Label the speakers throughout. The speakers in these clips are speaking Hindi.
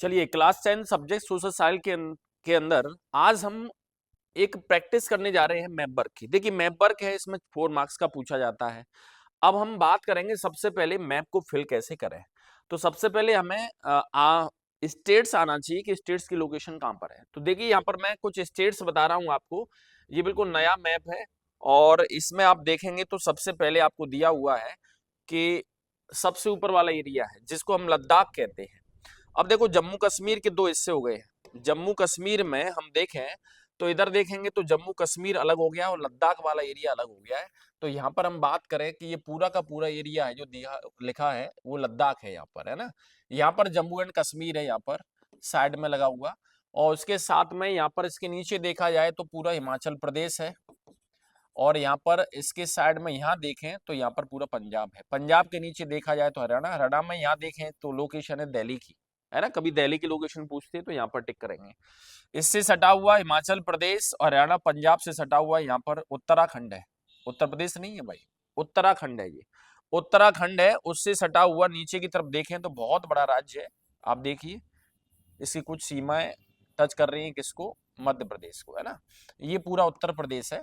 Speaker 1: चलिए क्लास 10 सब्जेक्ट सोशल साइंस के अंदर आज हम एक प्रैक्टिस करने जा रहे हैं मैप वर्क की। देखिए मैप वर्क है, इसमें 4 मार्क्स का पूछा जाता है। अब हम बात करेंगे सबसे पहले मैप को फिल कैसे करें। तो सबसे पहले हमें स्टेट्स आना चाहिए कि स्टेट्स की लोकेशन कहाँ पर है। तो देखिए यहाँ पर मैं कुछ स्टेट्स बता रहा हूँ आपको। ये बिल्कुल नया मैप है और इसमें आप देखेंगे तो सबसे पहले आपको दिया हुआ है कि सबसे ऊपर वाला एरिया है जिसको हम लद्दाख कहते हैं। अब देखो जम्मू कश्मीर के दो हिस्से हो गए हैं। जम्मू कश्मीर में हम देखें तो इधर देखेंगे तो जम्मू कश्मीर अलग हो गया और लद्दाख वाला एरिया अलग हो गया है। तो यहाँ पर हम बात करें कि ये पूरा का पूरा एरिया है जो दिया लिखा है वो लद्दाख है यहाँ पर, है ना। यहाँ पर जम्मू एंड कश्मीर है यहाँ पर साइड में लगा हुआ। और उसके साथ में यहाँ पर इसके नीचे देखा जाए तो पूरा हिमाचल प्रदेश है। और यहाँ पर इसके साइड में यहाँ देखें तो यहाँ पर पूरा पंजाब है। पंजाब के नीचे देखा जाए तो हरियाणा, हरियाणा में यहाँ देखें तो लोकेशन है दिल्ली की, है ना। कभी दिल्ली की लोकेशन पूछते हैं तो यहाँ पर टिक करेंगे। इससे सटा हुआ हिमाचल प्रदेश और हरियाणा पंजाब से सटा हुआ यहाँ पर उत्तराखंड है। उत्तर प्रदेश नहीं है भाई, उत्तराखंड है ये। उत्तराखंड है, उससे सटा हुआ नीचे की तरफ देखें तो बहुत बड़ा राज्य है। आप देखिए इसकी कुछ सीमाएं टच कर रही हैं किसको, मध्य प्रदेश को, है ना। ये पूरा उत्तर प्रदेश है।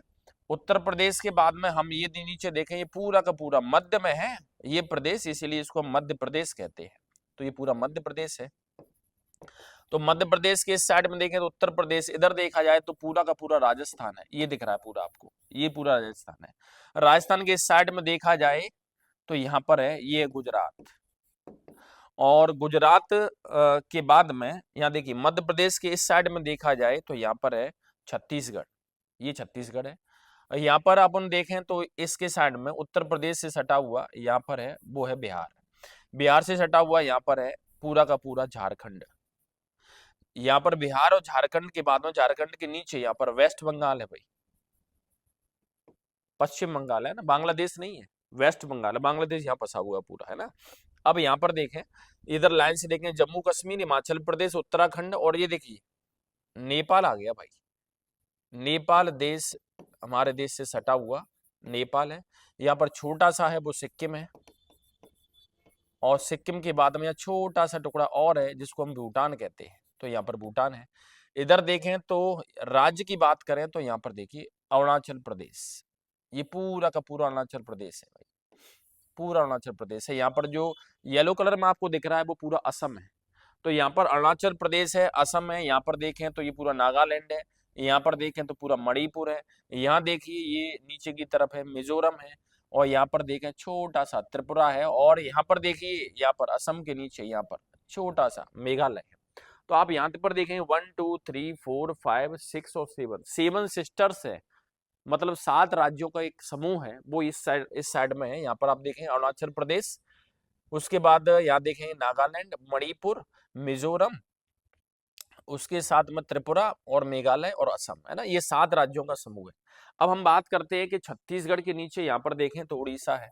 Speaker 1: उत्तर प्रदेश के बाद में हम ये नीचे देखें ये पूरा का पूरा मध्य में है ये प्रदेश, इसीलिए इसको हम मध्य प्रदेश कहते हैं। तो ये पूरा मध्य प्रदेश है। तो मध्य प्रदेश के इस साइड में देखें तो उत्तर प्रदेश, इधर देखा जाए तो पूरा का पूरा राजस्थान है। ये दिख रहा है पूरा आपको, ये पूरा राजस्थान है। राजस्थान के इस साइड में देखा जाए तो यहाँ पर है ये गुजरात। और गुजरात के बाद में यहाँ देखिए मध्य प्रदेश के इस साइड में देखा जाए तो यहाँ पर है छत्तीसगढ़। ये छत्तीसगढ़ है। यहाँ पर अपन देखें तो इसके साइड में उत्तर प्रदेश से सटा हुआ यहाँ पर है वो है बिहार। बिहार से सटा हुआ यहाँ पर है पूरा का पूरा झारखंड। यहाँ पर बिहार और झारखंड के बाद में झारखंड के नीचे यहाँ पर वेस्ट बंगाल है भाई, पश्चिम बंगाल है ना, बांग्लादेश नहीं है, वेस्ट बंगाल है। बांग्लादेश यहाँ फंसा हुआ पूरा, है ना। अब यहाँ पर देखें इधर लाइन से देखें जम्मू कश्मीर, हिमाचल प्रदेश, उत्तराखंड और ये देखिए नेपाल आ गया भाई। नेपाल देश हमारे देश से सटा हुआ नेपाल है। यहाँ पर छोटा सा है वो सिक्किम है। और सिक्किम के बाद में यहाँ छोटा सा टुकड़ा और है जिसको हम भूटान कहते हैं। तो यहाँ पर भूटान है। इधर देखें तो राज्य की बात करें तो यहाँ पर देखिए अरुणाचल प्रदेश। ये पूरा का पूरा अरुणाचल प्रदेश है भाई, पूरा अरुणाचल प्रदेश है। यहाँ पर जो येलो कलर में आपको दिख रहा है वो पूरा असम है। तो यहाँ पर अरुणाचल प्रदेश है, असम है। यहाँ पर देखें तो ये पूरा नागालैंड है। यहाँ पर देखें तो पूरा मणिपुर है। यहाँ देखिए ये नीचे की तरफ है मिजोरम है। और यहाँ पर देखें छोटा सा त्रिपुरा है। और यहाँ पर देखिए यहाँ पर असम के नीचे यहाँ पर छोटा सा मेघालय है। तो आप यहाँ पर देखें 1 2 3 4 5 6 और 7 सिस्टर्स है। मतलब 7 राज्यों का एक समूह है वो इस साइड में है। यहाँ पर आप देखें अरुणाचल प्रदेश, उसके बाद यहाँ देखें नागालैंड, मणिपुर, मिजोरम, उसके साथ में त्रिपुरा और मेघालय और असम, है ना। ये 7 राज्यों का समूह है। अब हम बात करते हैं कि छत्तीसगढ़ के नीचे यहाँ पर देखें तो उड़ीसा है।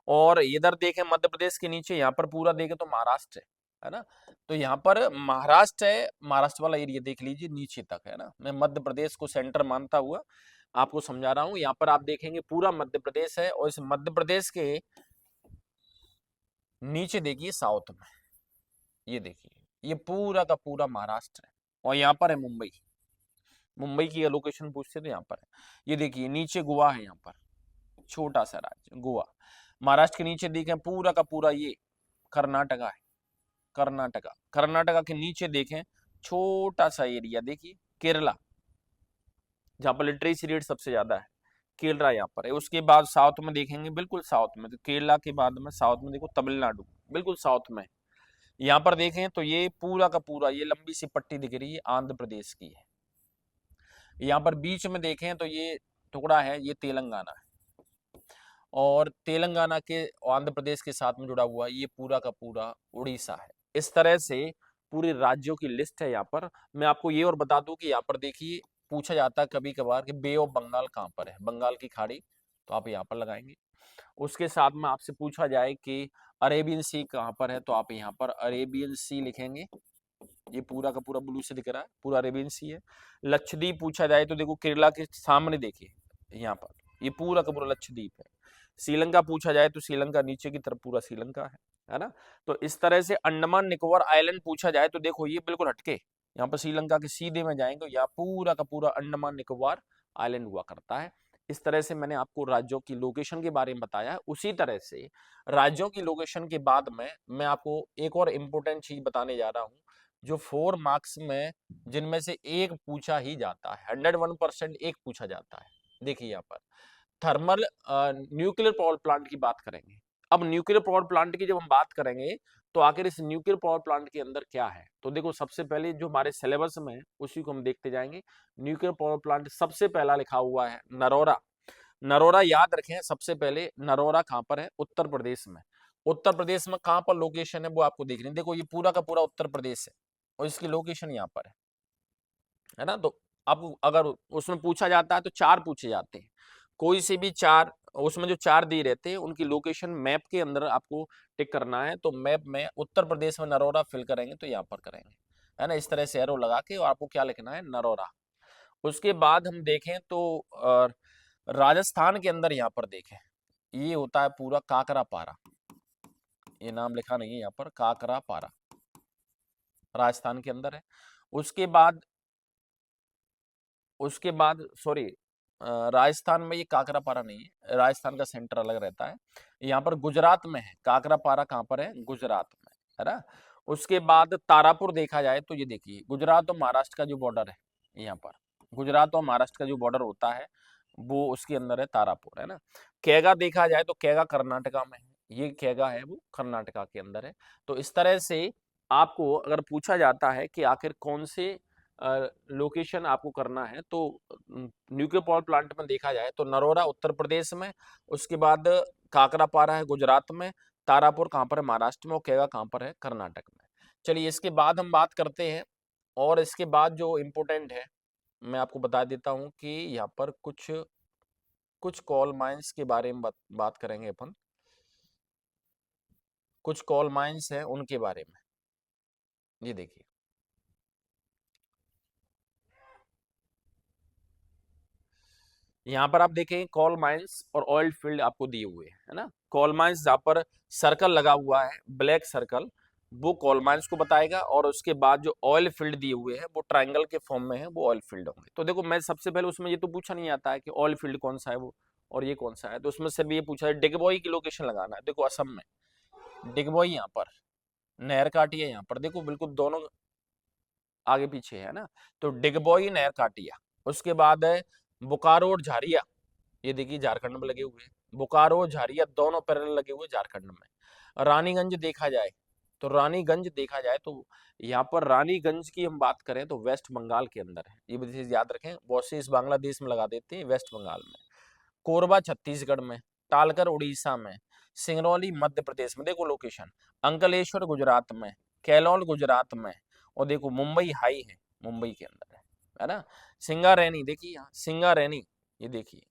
Speaker 1: और इधर देखें मध्य प्रदेश के नीचे यहाँ पर पूरा देखें तो महाराष्ट्र है ना। तो यहाँ पर महाराष्ट्र है, महाराष्ट्र वाला एरिया देख लीजिए नीचे तक, है ना। मैं मध्य प्रदेश को सेंटर मानता हुआ आपको समझा रहा हूँ। यहाँ पर आप देखेंगे पूरा मध्य प्रदेश है। और इस मध्य प्रदेश के नीचे देखिए साउथ में, ये देखिए ये पूरा का पूरा महाराष्ट्र है। और यहाँ पर है मुंबई। मुंबई की लोकेशन पूछते तो यहाँ पर है। ये देखिए नीचे गोवा है, यहाँ पर छोटा सा राज्य गोवा। महाराष्ट्र के नीचे देखें पूरा का पूरा ये कर्नाटका है। कर्नाटका, कर्नाटका के नीचे देखें छोटा सा एरिया देखिए केरला, जहाँ पर लिटरेसी रेट सबसे ज्यादा है। केरला यहाँ पर है। उसके बाद साउथ में देखेंगे, बिल्कुल साउथ में, तो केरला के बाद में साउथ में देखो तमिलनाडु, बिल्कुल साउथ में। यहाँ पर देखें तो ये पूरा का पूरा ये लंबी सी पट्टी दिख रही है आंध्र प्रदेश की है। यहाँ पर बीच में देखें तो ये टुकड़ा है ये तेलंगाना है। और तेलंगाना के आंध्र प्रदेश के साथ में जुड़ा हुआ ये पूरा का पूरा उड़ीसा है। इस तरह से पूरे राज्यों की लिस्ट है। यहाँ पर मैं आपको ये और बता दूं कि यहाँ पर देखिए पूछा जाता है कभी कभार कि बे ऑफ बंगाल कहाँ पर है, बंगाल की खाड़ी, तो आप यहाँ पर लगाएंगे। उसके साथ में आपसे पूछा जाए कि अरेबियन सी कहाँ पर है, तो आप यहाँ पर अरेबियन सी लिखेंगे। ये पूरा का पूरा ब्लू से दिख रहा है, पूरा अरेबियन सी है। लक्षद्वीप पूछा जाए तो देखो केरला के सामने देखिए यहाँ पर ये पूरा का पूरा लक्षद्वीप है। श्रीलंका पूछा जाए तो श्रीलंका नीचे की तरफ पूरा श्रीलंका है ना। तो इस तरह से अंडमान निकोबार आइलैंड पूछा जाए तो देखो ये बिल्कुल हटके, यहाँ पर श्रीलंका के सीधे में जाएंगे, यहाँ पूरा का पूरा अंडमान निकोबार आइलैंड हुआ करता है। इस तरह से मैंने आपको राज्यों की लोकेशन के बारे में बताया है। उसी तरह से राज्यों की लोकेशन के बाद में मैं आपको एक और इम्पोर्टेंट चीज बताने जा रहा हूँ, जो 4 मार्क्स में जिनमें से एक पूछा ही जाता है, 101% एक पूछा जाता है। देखिए यहाँ पर थर्मल न्यूक्लियर पावर प्लांट की बात करेंगे। अब न्यूक्लियर पावर प्लांट की जब हम बात करेंगे तो आखिर इस न्यूक्लियर पावर प्लांट के अंदर क्या है, तो देखो सबसे पहले जो हमारे सिलेबस में है उसी को हम देखते जाएंगे। न्यूक्लियर पावर प्लांट सबसे पहला लिखा हुआ है नरोरा। नरोरा याद रखें, सबसे पहले नरोरा कहां पर है, उत्तर प्रदेश में। उत्तर प्रदेश में कहां पर लोकेशन है वो आपको देखनी है। देखो ये पूरा का पूरा उत्तर प्रदेश है और इसकी लोकेशन यहाँ पर है ना। तो अब अगर उसमें पूछा जाता है तो 4 पूछे जाते हैं, कोई से भी 4, उसमें जो 4 दिए रहते हैं उनकी लोकेशन मैप के अंदर आपको टिक करना है। तो मैप में उत्तर प्रदेश में नरोरा फिल करेंगे तो यहाँ पर करेंगे, है ना, इस तरह से एरो लगा के, और आपको क्या लिखना है, नरोरा। उसके बाद हम देखें तो राजस्थान के अंदर यहाँ पर देखें, ये होता है पूरा काकरापारा, ये नाम लिखा नहीं है यहाँ पर, काकरापारा राजस्थान के अंदर है। उसके बाद सॉरी, राजस्थान में ये काकरापारा नहीं है, राजस्थान का सेंटर अलग रहता है। यहाँ पर गुजरात में है, काकरापारा कहाँ पर है, गुजरात में, है ना। उसके बाद तारापुर देखा जाए तो ये देखिए गुजरात और महाराष्ट्र का जो बॉर्डर है, यहाँ पर गुजरात और महाराष्ट्र का जो बॉर्डर होता है वो उसके अंदर है तारापुर, है ना। कैगा देखा जाए तो कैगा कर्नाटका में है, ये कैगा है वो कर्नाटका के अंदर है। तो इस तरह से आपको अगर पूछा जाता है कि आखिर कौन से लोकेशन आपको करना है, तो न्यूक्लियर पावर प्लांट में देखा जाए तो नरोरा उत्तर प्रदेश में, उसके बाद काकरापारा है गुजरात में, तारापुर कहाँ पर है, महाराष्ट्र में, और कैगा कहाँ पर है, कर्नाटक में। चलिए इसके बाद हम बात करते हैं, और इसके बाद जो इम्पोर्टेंट है मैं आपको बता देता हूँ कि यहाँ पर कुछ कुछ कॉल माइंस के बारे में बात करेंगे अपन। कुछ कॉल माइंस हैं उनके बारे में, ये देखिए यहाँ पर आप देखें कॉल माइंस और ऑयल फील्ड आपको दिए हुए हैं, है ना। कॉल माइंस जहाँ पर सर्कल लगा हुआ है, ब्लैक सर्कल, वो कॉल माइंस को बताएगा, और उसके बाद जो ऑयल फील्ड दिए हुए हैं वो ट्रायंगल के फॉर्म में है, वो ऑयल फील्ड होंगे। तो देखो मैं सबसे पहले उसमें ये तो पूछा नहीं आता है कि ऑयल फील्ड कौन सा है वो और ये कौन सा है, तो उसमें सिर्फ ये पूछा है डिगबॉय की लोकेशन लगाना है। देखो असम में डिगबॉय यहाँ पर, नहर काटिया यहाँ पर, देखो बिल्कुल दोनों आगे पीछे है ना। तो डिगबॉय नहर काटिया, उसके बाद है बोकारो और झारिया, ये देखिए झारखंड में लगे हुए हैं, बोकारो झारिया दोनों पैरेलल लगे हुए झारखंड में। रानीगंज देखा जाए तो यहाँ पर रानीगंज की हम बात करें तो वेस्ट बंगाल के अंदर है, ये भी चीज याद रखें, बहुत से इस बांग्लादेश में लगा देते हैं, वेस्ट बंगाल में। कोरबा छत्तीसगढ़ में, टालकर उड़ीसा में, सिंगरौली मध्य प्रदेश में, देखो लोकेशन, अंकलेश्वर गुजरात में, कैलोल गुजरात में, और देखो मुंबई हाई है, मुंबई के अंदर है ना। सिंगारेनी देखिए यहाँ, सिंगारेनी ये देखिए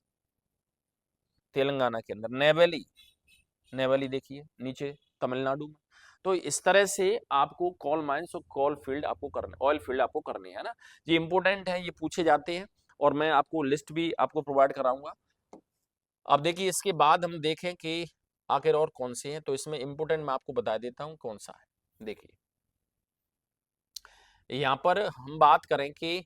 Speaker 1: तेलंगाना के अंदर, नेवेली, नेवेली देखिए नीचे तमिलनाडु में। तो इस तरह से आपको कॉल माइंस और कॉल फील्ड आपको करने, ऑयल फील्ड आपको करने है ना, ये इंपॉर्टेंट है, ये पूछे जाते हैं, और मैं आपको लिस्ट भी आपको प्रोवाइड कराऊंगा। अब देखिए इसके बाद हम देखें कि आखिर और कौन से हैं, तो इसमें इंपॉर्टेंट मैं आपको बता देता हूं कौन सा है। देखिए यहाँ पर हम बात करें कि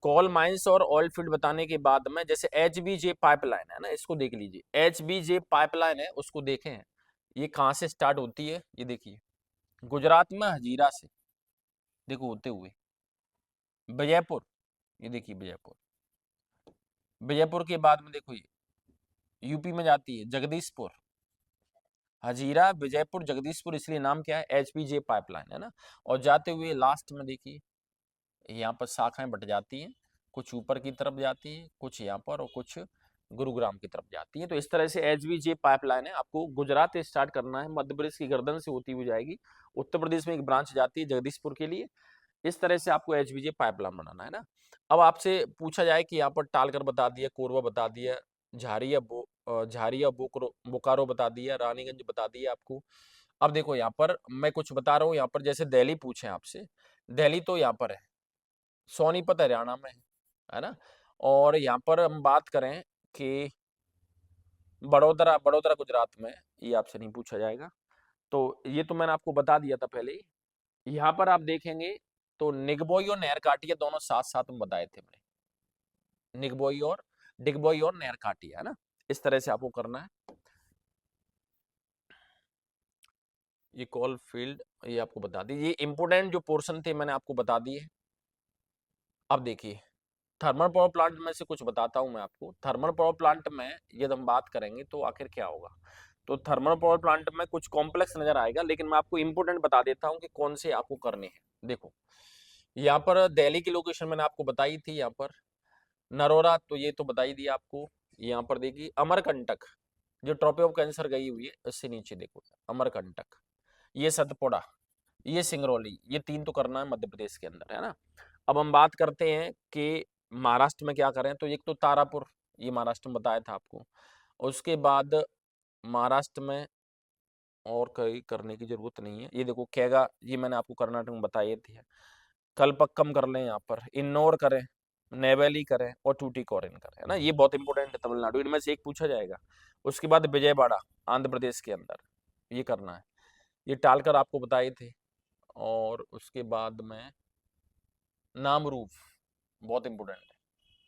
Speaker 1: कॉल माइंस और ऑयल फील्ड बताने के बाद में, जैसे HBJ पाइपलाइन है ना, इसको देख लीजिए, HBJ पाइपलाइन है उसको देखें, ये कहाँ से स्टार्ट होती है, ये देखिए गुजरात में हजीरा से, देखो होते हुए विजयपुर, ये देखिए विजयपुर, विजयपुर के बाद में देखो ये यूपी में जाती है जगदीशपुर, हजीरा विजयपुर जगदीशपुर, इसलिए नाम क्या है, HBJ पाइपलाइन, है ना। और जाते हुए लास्ट में देखिए यहाँ पर शाखाएं बट जाती हैं, कुछ ऊपर की तरफ जाती है, कुछ यहाँ पर, और कुछ गुरुग्राम की तरफ जाती है। तो इस तरह से HBJ पाइपलाइन है, आपको गुजरात से स्टार्ट करना है, मध्य प्रदेश की गर्दन से होती हुई जाएगी, उत्तर प्रदेश में एक ब्रांच जाती है जगदीशपुर के लिए। इस तरह से आपको HBJ पाइपलाइन बनाना है ना। अब आपसे पूछा जाए कि यहाँ पर टालकर बता दिया, कोरबा बता दिया, झारिया बोकारो बता दिया, रानीगंज बता दिया आपको। अब देखो यहाँ पर मैं कुछ बता रहा हूँ, यहाँ पर जैसे दिल्ली पूछे आपसे, दिल्ली तो यहाँ पर है, सोनीपत हरियाणा में है ना। और यहाँ पर हम बात करें कि बड़ोदरा, बड़ोदरा गुजरात में, ये आपसे नहीं पूछा जाएगा। तो ये तो मैंने आपको बता दिया था पहले ही। यहाँ पर आप देखेंगे तो निगबोई और नहरकाटिया दोनों साथ साथ में बताए थे मैंने, निगबोई और डिगबोई और नहरकाटिया, है ना। इस तरह से आपको करना है। ये कॉल फील्ड ये आपको बता दी, ये इंपोर्टेंट जो पोर्शन थे मैंने आपको बता दिए। अब देखिए थर्मल पावर प्लांट में से कुछ बताता हूं मैं आपको। थर्मल पावर प्लांट में यदि हम बात करेंगे तो आखिर क्या होगा, तो थर्मल पावर प्लांट में कुछ कॉम्प्लेक्स नजर आएगा, लेकिन मैं आपको इंपोर्टेंट बता देता हूं कि कौन से आपको करने हैं। देखो यहाँ पर दिल्ली की लोकेशन मैंने आपको बताई थी, यहाँ पर नरोरा तो ये तो बता ही दिया आपको। यहाँ पर देखिए अमरकंटक जो ट्रॉपी ऑफ कैंसर गई हुई है, इससे नीचे देखो अमरकंटक, ये सतपुड़ा, ये सिंगरौली, ये 3 तो करना है मध्य प्रदेश के अंदर, है ना। अब हम बात करते हैं कि महाराष्ट्र में क्या करें, तो एक तो तारापुर, ये महाराष्ट्र में बताया था आपको। उसके बाद महाराष्ट्र में और कहीं करने की जरूरत नहीं है। ये देखो कैगा, ये मैंने आपको कर्नाटक में बताए थे। कलपक्कम कर लें, यहाँ पर इन्नौर करें, नेवेली करें और टूटीकोरिन करें, है ना। ये बहुत इंपॉर्टेंट है, तमिलनाडु, इनमें से एक पूछा जाएगा। उसके बाद विजयवाड़ा आंध्र प्रदेश के अंदर, ये करना है। ये टालकर आपको बताए थे। और उसके बाद में नामरूप, बहुत इंपॉर्टेंट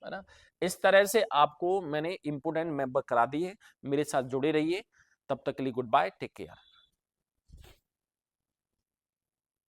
Speaker 1: है ना। इस तरह से आपको मैंने इंपॉर्टेंट मैप करा दिए। मेरे साथ जुड़े रहिए, तब तक के लिए गुड बाय, टेक केयर।